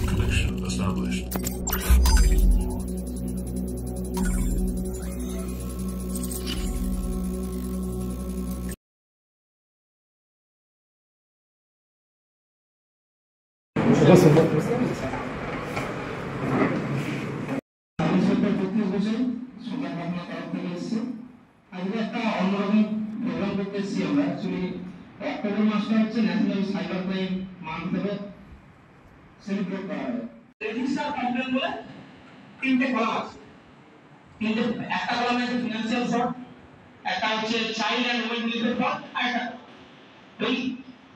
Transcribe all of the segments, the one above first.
Connection established. Register complain বলে তিনটে column আছে, কিন্তু একটা কলামে আছে ফিনান্সিয়াল ফ্রড, একটা হচ্ছে child and women related fraud, আর একটা ওই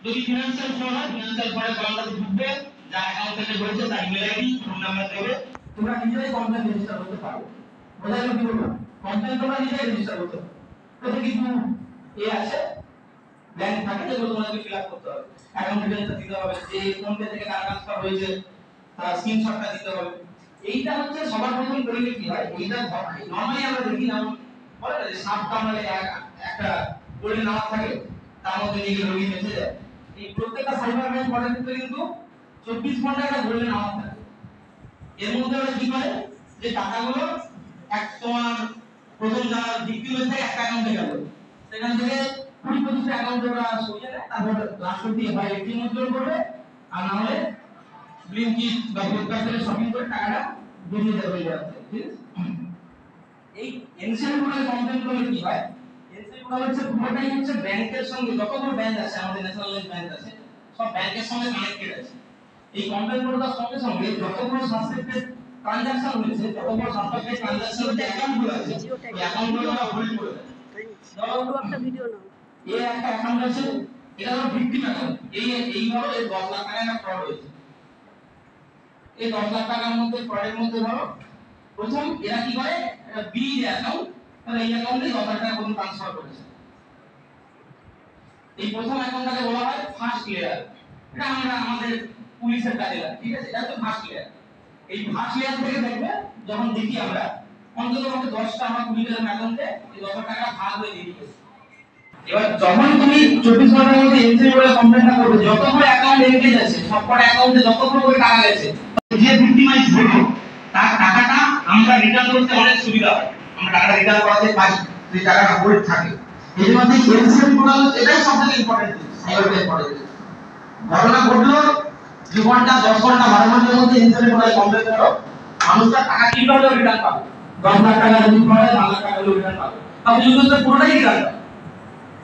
যদি ফিনান্সিয়াল ফ্রড হয় ফিনান্সিয়াল ফ্রডের কলামটাতে ঢুকবে, যার অ্যাকাউন্ট থেকে করেছে তার ইমেল আইডি ফোন নাম্বার দেবে, তোমরা নিজেরাই কমপ্লেন রেজিস্টার করতে পারো। বোঝা গেল কি বলবো? কমপ্লেন তোমরা নিজেরাই রেজিস্টার করতে পারো। তো কিছু আছে ব্যাংক থাকে যেগুলো তোমাদেরকে ফিল আপ করতে হবে, অ্যাকাউন্ট ডিটেইলসটা দিতে হবে, যে ফোন পে থেকে টাকা ট্রান্সফার হয়েছে তার স্ক্রিনশটটা দিতে হবে। এইটা হচ্ছে সবার প্রথম করলে কি হয়, এইটা নরমালি আমরা দেখি না, বলে না যে সাপ কামড়ালে একটা গোল্ডেন আওয়ার থাকে, তার মধ্যে নিয়ে রোগী বেঁচে যায়। এই প্রত্যেকটা সাইবার ক্রাইম ফ্রডের ক্ষেত্রে কিন্তু 24 ঘন্টা একটা গোল্ডেন আওয়ার থাকে। এর মধ্যে ওরা কি করে, যে টাকাগুলো এক তোমার প্রথম যারা ভিকটিম হয়েছে একটা অ্যাকাউন্টে গেল, সেখান থেকে 20-25টা অ্যাকাউন্টে ওরা সরিয়ে দেয়, তারপর লাস্ট অবধি হয় এটিএম উইথড্র করবে, আর না হলে ব্লিঙ্কিট বা ফ্লিপকার্টে শপিং করে টাকাটা বেরিয়ে যাবে। ঠিক আছে, এই এনসিএল কোডের কমপ্লেন করলে কি হয়, এনসিএল কোড হচ্ছে পুরোটাই হচ্ছে ব্যাংকের সঙ্গে, যতগুলো ব্যাংক আছে আমাদের ন্যাশনালাইজ ব্যাংক আছে সব ব্যাংকের সঙ্গে কানেক্টেড আছে। এই কমপ্লেন কোডটার সঙ্গে সঙ্গে যতগুলো সাসপেক্টেড ট্রানজাকশন হয়েছে, যতগুলো সাসপেক্টেড ট্রানজাকশনের যে অ্যাকাউন্টগুলো আছে এই অ্যাকাউন্টগুলো আমরা হোল্ড করে দেয়। ধরো একটা ভিডিও নাও, এই একটা অ্যাকাউন্ট আছে, এটা হলো ভিকটিম অ্যাকাউন্ট, এই ধরো এই 10 লাখ টাকা একটা ফ্রড হয়েছে, এই 10 লাখ টাকার মধ্যে ফ্রডের মধ্যে ধরো প্রথম এরা কি করে, এটা বি অ্যাকাউন্ট, তাহলে এই অ্যাকাউন্টে 10 লাখ টাকা প্রথম ট্রান্সফার করেছে। এই প্রথম অ্যাকাউন্টটাকে বলা হয় ফার্স্ট লেয়ার, এটা আমরা আমাদের পুলিশের কাজে লাগে। ঠিক আছে, এটা হচ্ছে ফার্স্ট লেয়ার। এই ফার্স্ট লেয়ার থেকে দেখবে যখন দেখি আমরা অন্তত 10টা আমার 20 টাকা অ্যাকাউন্টে এই 10 টাকা ভাগ হয়ে দিয়ে দিয়েছে। এবার যখন তুমি 24 ঘন্টার মধ্যে এনসিএল বলে কমপ্লেনটা করবে, যতগুলো অ্যাকাউন্ট এনগেজ আছে সবকটা অ্যাকাউন্টে যতগুলো করে টাকা গেছে, যে ভিকটিমাইজ হলো তার টাকাটা আমরা রিটার্ন করতে অনেক সুবিধা হয়, আমরা টাকাটা রিটার্ন করাতে পারি, সেই টাকাটা হোল্ড থাকে। এর মধ্যে এনসিএল পোর্টাল এটাই সবথেকে ইম্পর্টেন্ট জিনিস, সাইবার ক্রাইম পোর্টাল। ঘটনা ঘটলো 2 ঘন্টা 10 ঘন্টা 12 ঘন্টার মধ্যে এনসিএল পোর্টালে কমপ্লেন করো, মানুষটা টাকা কিভাবে রিটার্ন পাবে, 10 লাখ টাকা যদি পড়ে 5 লাখ টাকা রিটার্ন পাবে, তাহলে ইউজার পুরোটাই রিটার্ন পাবে।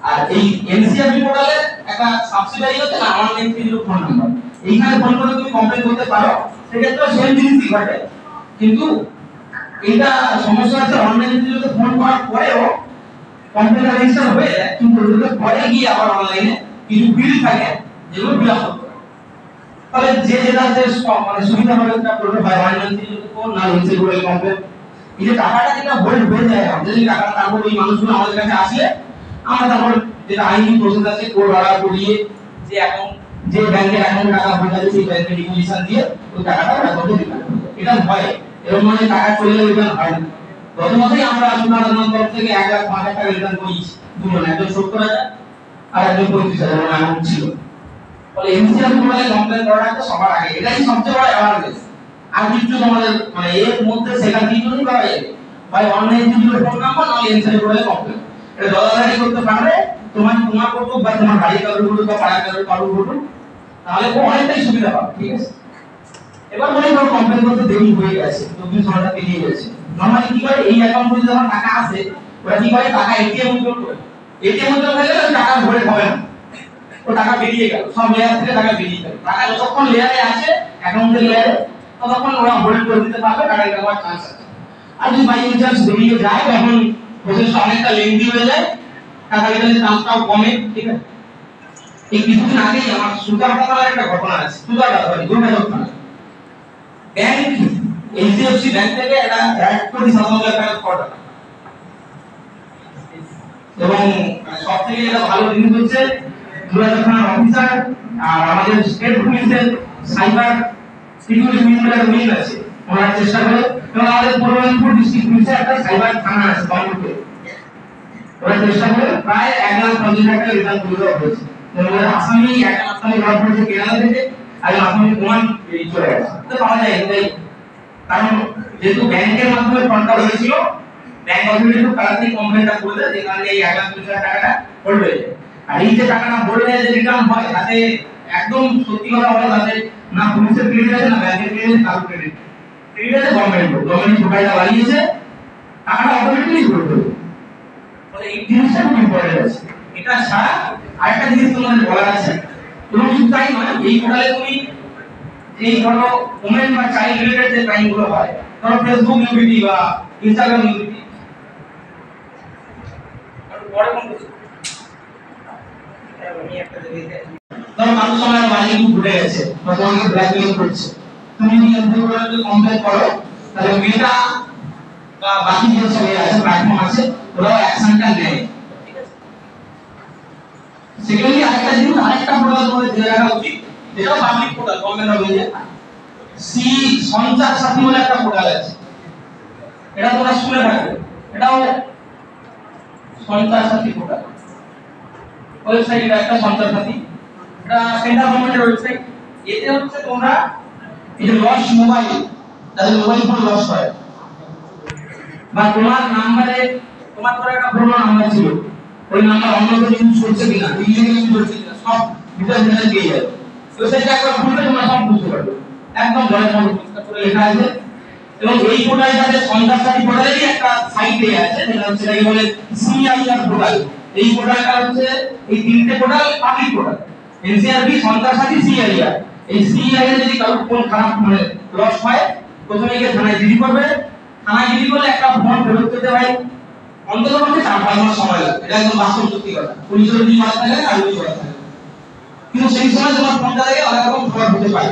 আর এই এনসিআরবি পোর্টালে একটা সাবসিডারি হচ্ছে না 1930 ফোন নাম্বার, এইখানে ফোন করে তুমি কমপ্লেন করতে পারো, সেক্ষেত্রে সেম জিনিসই ঘটে। কিন্তু এটা সমস্যা আছে, 1930 ফোন করার পরেও কমপ্লেন রেজিস্টার হয়ে যায়, কিন্তু ওগুলো পরে গিয়ে আবার অনলাইনে কিছু বিল থাকে যেগুলো ফিল আপ করতে হয়। তাহলে যে যেটা মানে সুবিধা হবে সেটা করবে, হয় 1930 ফোন না এনসিআরবি পোর্টালে কমপ্লেন। এই যে টাকাটা যেটা হোল্ড হয়ে যায়, আমাদের যে টাকাটা তারপর ওই মানুষগুলো আমাদের কাছে আসলে আমরা তারপর যেটা আইনি প্রসেস আছে কোড অর্ডার করিয়ে যে অ্যাকাউন্ট, যে ব্যাংকের অ্যাকাউন্টে টাকা হয়ে যাবে সেই ব্যাংকের ডিপোজিশন দিয়ে ওই টাকাটা অ্যাকাউন্টে রিটার্ন করবে। এটা ভয়, এরকম মানে টাকা চলে গেলে রিটার্ন হয় না। গত মাসেই আমরা সুনাদানার তরফ থেকে 1 লাখ 5 টাকা রিটার্ন করেছি, দুজন, একজন 70,000 আর একজন 35,000 অ্যামাউন্ট ছিল। ফলে এনসিআর পোর্টালে কমপ্লেন করাটা সবার আগে, এটাই সবচেয়ে বড় অ্যাওয়ারনেস। আর কিছু তোমাদের মানে এর মধ্যে সেখানে তিনজনই করা যাবে, হয় অনলাইন দিলে ফোন নাম্বার, নাহলে এনসিআর পোর্টালে কমপ্লেন। এটা দলাদারি করতে পারলে তোমার করতে বা তোমার বাড়ির কারোর করতে বা পাড়ার কারোর করতে, তাহলে অনেকটাই সুবিধা পাবে। ঠিক আছে, এবার মনে করো কমপ্লেন করতে দেরি হয়ে গেছে, 24 ঘন্টা পেরিয়ে গেছে, নরমালি কি করে এই অ্যাকাউন্টে যখন টাকা আসে ওরা কি করে টাকা এটিএম উইথড্র করে, এটিএম উইথড্র হয়ে গেলে টাকা ভরে হবে না, ও টাকা বেরিয়ে গেল, সব লেয়ার থেকে টাকা বেরিয়ে গেল, টাকা যতক্ষণ লেয়ারে আছে অ্যাকাউন্টের লেয়ারে ততক্ষণ ওরা হোল্ড করে দিতে পারবে, টাকা দেওয়ার চান্স আছে। আর যদি বাই চান্স বেরিয়ে যায় তখন প্রসেসটা অনেকটা লেন্দি হয়ে যায়, টাকা রিটার্নের চান্সটাও কমে। ঠিক আছে, এই কিছুদিন আগেই আমার সুতারপাতার একটা ঘটনা আছে, সুতারপাতা দুর্গাচক ব্যাংক, এইচডিএফসি ব্যাংক থেকে একটা 1,57,00,000 টাকা ফ্রড হয়। এবং সবথেকে যেটা ভালো জিনিস হচ্ছে দুর্গাচক থানার অফিসার আর আমাদের স্টেট পুলিশের সাইবার সিকিউরিটি মিনিস্টারের মিল আছে, ওনারা চেষ্টা করে এবং আমাদের পূর্ব মেদিনীপুর ডিস্ট্রিক্ট পুলিশে একটা সাইবার থানা আছে বামুনপুরে। ওরা চেষ্টা করে প্রায় 1,50,000 টাকা রিটার্ন করে দেওয়া হয়েছে। আসামি একটা আসামি ধরা পড়েছে কেরালা থেকে, আর আসামি প্রমাণ চলে গেছে, তো পাওয়া যায় এটাই। কারণ যেহেতু ব্যাংকের মাধ্যমে ফ্রডটা হয়েছিল, ব্যাংক অথরিটি খুব তাড়াতাড়ি কমপ্লেনটা করে দেয় যে কারণে এই 1,50,000 টাকাটা হোল্ড হয়ে যায়। আর এই যে টাকাটা হোল্ড হয়ে যে রিটার্ন হয়, তাতে একদম সত্যি কথা বলা, তাতে না পুলিশের ক্রেডিট আছে না ব্যাংকের ক্রেডিট আছে, কারোর ক্রেডিট আছে গভর্নমেন্ট প্রোফাইলটা বাড়িয়েছে, টাকাটা অটোমেটিক্যালি হোল্ড হয়ে যায়। তাহলে এই জিনিসটা খুব ইম্পর্টেন্ট আছে। এটা ছাড়া আরেকটা জিনিস তোমাদের বলার আছে, এবং শুধু তাই নয়, এই পোর্টালে তুমি এই ধরো ওমেন বা চাইল্ড রিলেটেড যে ক্রাইম গুলো হয়, ধরো ফেসবুক ইউটিলিটি বা ইনস্টাগ্রাম ইউটিলিটি, আর পরে কোন কিছু আমি একটা দেখে ধরো মানুষ আমার বাড়ি ঘুরে গেছে বা তোমাকে ব্ল্যাকমেল করছে, তুমি যদি এনজিওগুলোকে কমপ্লেন করো, তাহলে মেটা বা বাকি যে সব আছে প্ল্যাটফর্ম আছে, ওরাও অ্যাকশনটা নেয়। ঠিক আছে। সেকেন্ডলি আরেকটা জিনিস, আরেকটা পোর্টাল করে দিয়ে রাখা উচিত, যেটা public portal government of India, সি সঞ্চার সাথী বলে একটা পোর্টাল আছে, এটা তোমরা শুনে থাকবে, এটাও সঞ্চার সাথী পোর্টাল ওয়েবসাইট, এটা একটা সঞ্চার সাথী, এটা সেন্ট্রাল গভর্নমেন্টের ওয়েবসাইট। এতে হচ্ছে তোমরা এই যে লস মোবাইল, যাদের মোবাইল ফোন লস হয়, বা তোমার নাম্বারে তোমার ধরো একটা পুরনো নাম্বার ছিল, ওই নাম্বার অন্য কেউ ইউজ করছে কিনা, ইলিগালি ইউজ করছে কিনা, সব ডিটেইলস জানা পেয়ে যাবে। ওয়েবসাইটটা একবার খুললে তোমরা সব বুঝতে পারবে, একদম জলের মতো পরিষ্কার করে লেখা আছে। এবং এই পোর্টালটাতে সঞ্চার সাথী পোর্টালেরই একটা সাইট দেয়া আছে, যেটা হচ্ছে এটাকে বলে সিআইআর পোর্টাল। এই পোর্টালটা হচ্ছে এই তিনটে পোর্টাল পাবলিক পোর্টাল, এনসিআরবি, সঞ্চার সাথী, সিআইআর। এই সিআইআর যদি কারোর ফোন খারাপ মানে লস হয়, প্রথমে গিয়ে থানায় জিডি করবে, থানায় জিডি করলে একটা ফোন ফেরত পেতে হয় অন্তত 4-5 মাস সময় লাগে। এটা একদম বাস্তব সত্যি কথা, পুলিশের যদি মারা থাকে আর যদি মারা থাকে, কিন্তু সেই সময় তোমার ফোনটা থেকে অনেক রকম ফ্রড হতে পারে।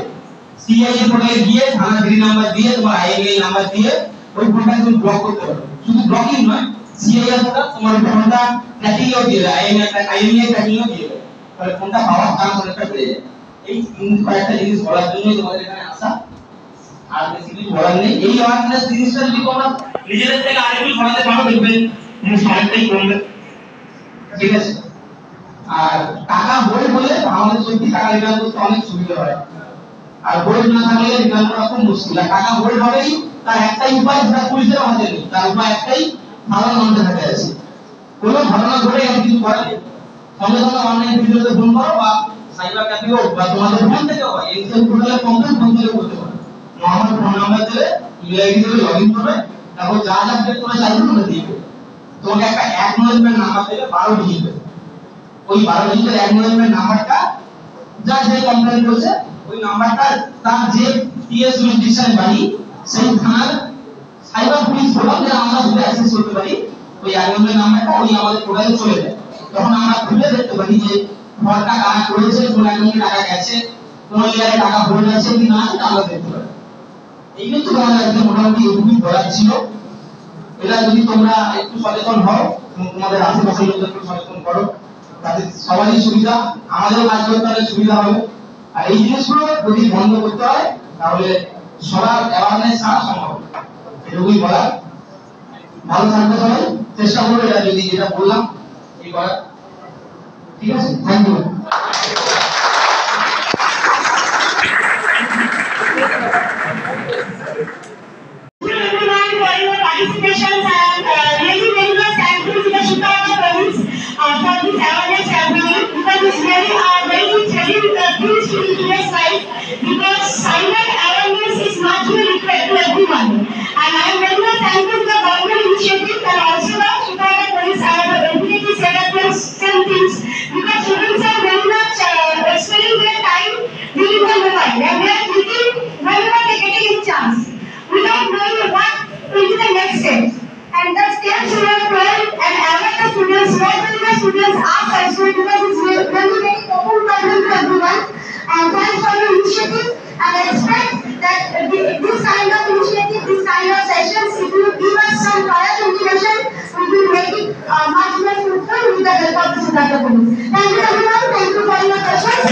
সিআইএ পোর্টালে গিয়ে থানা জিডি নাম্বার দিয়ে তোমার আইএমইআই নাম্বার দিয়ে ওই ফোনটা তুমি ব্লক করতে পারো। শুধু ব্লকিং নয়, সিআইএ পোর্টাল তোমার ফোনটা ট্র্যাকিংও দিয়ে দেয়, আইএমইআই ট্র্যাকিংও দিয়ে দেয়, তাহলে ফোনটা পাওয়ার চান্স অনেকটা বেড়ে যায়। এই কয়েকটা জিনিস বলার জন্যই তোমাদের এখানে আসা, আর বেশি কিছু বলার নেই। এই অ্যাওয়ারনেস জিনিসটা যদি তোমরা নিজেদের থেকে আরেকটু ছড়াতে পারো, দেখবেন জিনিসটা অনেকটাই কমবে। ঠিক আছে। আর টাকা হোল্ড হলে আমাদের সত্যি টাকা রিটার্ন করতে অনেক সুবিধা হয়, আর হোল্ড না থাকলে রিটার্ন করা খুব মুশকিল। আর টাকা হোল্ড হবেই, তার একটাই উপায়, যেটা পুলিশের হাতে নেই, তার উপায় একটাই, ধারণা আমাদের হাতে আছে। কোনো ঘটনা ঘটে গেছে, কিছু করার নেই, সঙ্গে সঙ্গে অনলাইন ভিডিওতে ফোন করো বা সাইবার ক্যাফে হোক বা তোমাদের ফোন থেকে হয়, এনসিএল পোর্টালে কমপ্লেন ফোন থেকে করতে পারো। আমার ফোন নাম্বার দেবে, ইমেল আইডি দেবে, লগইন করবে, তারপর যা যা আপডেট তোমরা চাইবে তোমরা দিয়ে দেবে। তোমাকে একটা অ্যাকনলেজমেন্ট নাম্বার দেবে 12 ডিজিটের, ওই 12 ডিজিটের অ্যাকনলেজমেন্ট নাম্বারটা, যা যে কমপ্লেন করেছে ওই নাম্বারটা তার যে টিএস জুরিসডিকশন বাড়ি, সেই থানার সাইবার পুলিশ বললাম যে আমরা যদি অ্যাক্সেস করতে পারি, ওই অ্যাকনলেজমেন্ট নাম্বারটা ওই আমাদের পোর্টালে চলে যায়। তখন আমরা খুলে দেখতে পারি যে ফ্রডটা কারা করেছে, কোন অ্যাকাউন্টে টাকা গেছে, কোন লেয়ারে টাকা ভরে আছে কি না, এটা আমরা দেখতে পারি। এই কিন্তু তোমাদের আজকে মোটামুটি এটুকুই বলার ছিল। এটা যদি তোমরা একটু সচেতন হও, তোমাদের আশেপাশের লোকদেরকে সচেতন করো, তাদের সবারই সুবিধা, আমাদেরও কাজ করতে অনেক সুবিধা হবে। আর এই জিনিসগুলো যদি বন্ধ করতে হয়, তাহলে সবার অ্যাওয়ারনেস ছাড়া সম্ভব। এটুকুই বলার। ভালো থাকবে সবাই, চেষ্টা করবো এটা যদি যেটা বললাম এই করার। ঠিক আছে, thank you. Because cyber awareness is not really to everyone, and I am very much thankful to the government initiative and also the Chicago police have ability set up some things, because students are very much spending their time during the mobile, and they are thinking whenever they get a chance without knowing what will be the next step. And the steps we have planned and aware the students, not only the students, us also, because it's really very common problem to everyone. And thanks for your initiative, and I expect that this kind of initiative, this kind of sessions, if you give us some prior information, we will make it much more fruitful with the help of the Chicago police. Thank you everyone, thank you for your questions.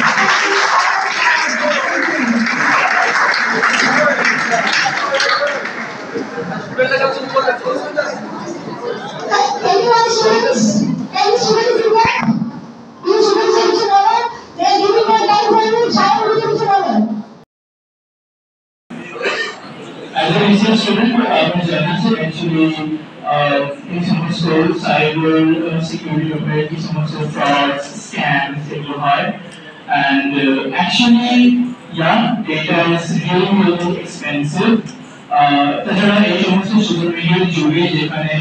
Cyber security ব্যাপারে কি সমস্ত frauds scams এগুলো হয় and actually yeah data is really expensive তাছাড়া এই সমস্ত social মিডিয়ার যুগে যেখানে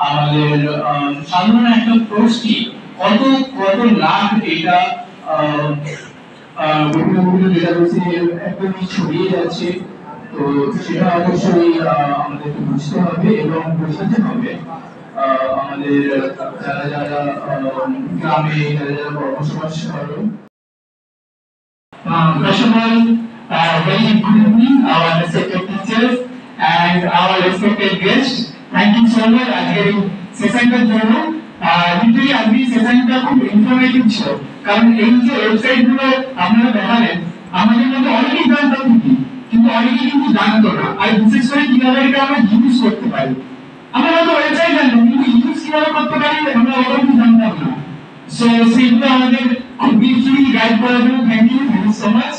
আমাদের সাধারণ একটা পোস্টই কত কত লাখ ডেটা বিভিন্ন ডেটাবেসে একদমই ছড়িয়ে যাচ্ছে, তো সেটা অবশ্যই আমাদেরকে বুঝতে হবে এবং বোঝাতে হবে আমাদের যারা যারা গ্রামে যারা যারা কর্মসংস্থান করে। First of all, very good evening, our respected teachers and our respected guests. Thank you so much. আজকের সেশনটার জন্য লিটারালি আজকের সেশনটা খুব ইনফরমেটিভ ছিল, কারণ এই যে ওয়েবসাইটগুলো আপনারা দেখালেন আমাদের মধ্যে অনেকেই জানতাম ঠিকই, কিন্তু অনেকেই কিন্তু জানতো না, আর বিশেষ করে কিভাবে এটা আমরা ইউজ করতে পারি। আমরা হয়তো ওয়েবসাইট জানতাম কিন্তু ইউজ কিভাবে করতে পারি আমরা ওরকম জানতাম না। সো সেইগুলো আমাদের খুব বিউটিফুলি গাইড করার জন্য থ্যাংক ইউ সো মাচ।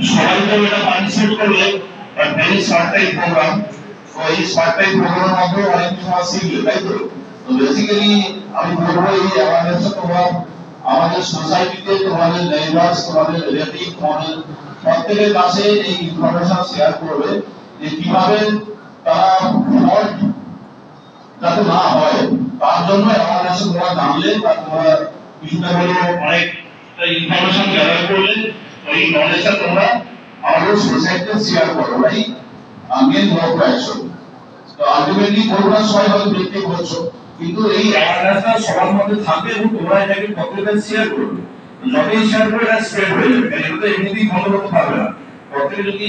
সবাই তো এটা পার্টিসিপেট করলে ভেরি শর্ট টাইম প্রোগ্রাম, তো এই শর্ট টাইম প্রোগ্রামের মধ্যে অনেক কিছু শিখবে, তাই তো? তো বেসিক্যালি আমি বলবো এই অ্যাওয়ারনেসটা তোমার আমাদের সোসাইটিতে তোমাদের নেইবার্স তোমাদের রিলেটিভ তোমাদের প্রত্যেকের কাছে এই ইনফরমেশন শেয়ার করবে যে কিভাবে তারা ফ্রড যাতে না হয় তার জন্য অ্যাওয়ারনেস তোমরা জানলে বা তোমরা বিভিন্ন অনেক ইনফরমেশন গ্যাদার করলে ওই নলেজটা তোমরা আমাদের সোসাইটিতে শেয়ার করো, রাইট? Main mode action. তো আলটিমেটলি তোমরা সবাই হয়তো দেখতে করছো, কিন্তু এই অ্যাওয়ারনেসটা সবার মধ্যে থাকবে এবং তোমরা এটাকে প্রত্যেকের শেয়ার করবে। যতই শেয়ার করে এটা স্প্রেড হয়ে যাবে, কারণ এটা তো এমনিতেই বন্ধ করতে পারবে না। প্রত্যেকে যদি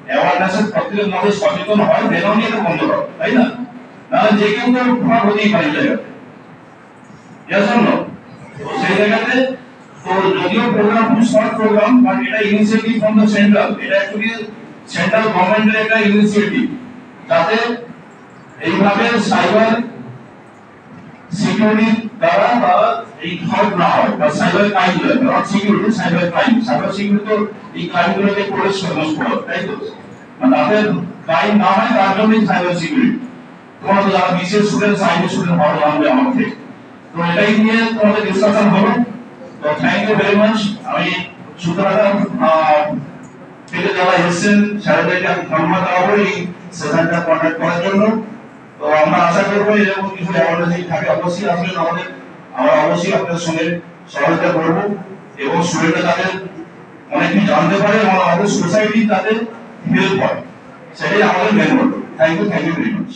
অ্যাওয়ারনেসের প্রত্যেকের মধ্যে সচেতন হয় দেনও নিয়ে এটা বন্ধ করো, তাই না? নাহলে যে কেউ তো ফ্রড হতেই পারে জায়গাতে, ইয়েস অর নো? তো সেই জায়গাতে তো যদিও প্রোগ্রাম খুব শর্ট প্রোগ্রাম, বাট এটা ইনিশিয়েটিভ ফ্রম দ্য সেন্ট্রাল, এটা অ্যাকচুয়ালি সেন্ট্রাল গভর্নমেন্টের একটা ইনিশিয়েটিভ যাতে এইভাবে সাইবার সিকিউরিটি দ্বারা বা এই ফ্রড না হয় বা cyber crime not security cyber crime. Cyber security তো এই ক্রাইমগুলোকে করে সমস্ত তাই তো, মানে তাদের ক্রাইম না হয় তার জন্যই সাইবার সিকিউরিটি। তোমরা তো যারা বিশেষ স্টুডেন্ট সাইবার স্টুডেন্ট ভালো জানবে আমার থেকে, তো এটাই নিয়ে তোমাদের ডিসকাশন হলো। তো থ্যাংক ইউ ভেরি মাচ। আমি সুতরাং থেকে যারা এসেছেন স্যারদেরকে আমি ধন্যবাদ জানাবো এই সেশনটা কন্ডাক্ট করার জন্য। তো আমরা আশা করবো এরকম কিছু অ্যাওয়ারনেস থাকে অবশ্যই আসবেন আমরা অবশ্যই আপনাদের সঙ্গে সহযোগিতা করবো এবং স্টুডেন্টরা তাদের অনেক কিছু জানতে পারে এবং আমাদের সোসাইটি তাদের হেল্প হয়, সেটাই আমাদের main motto. Thank you very much.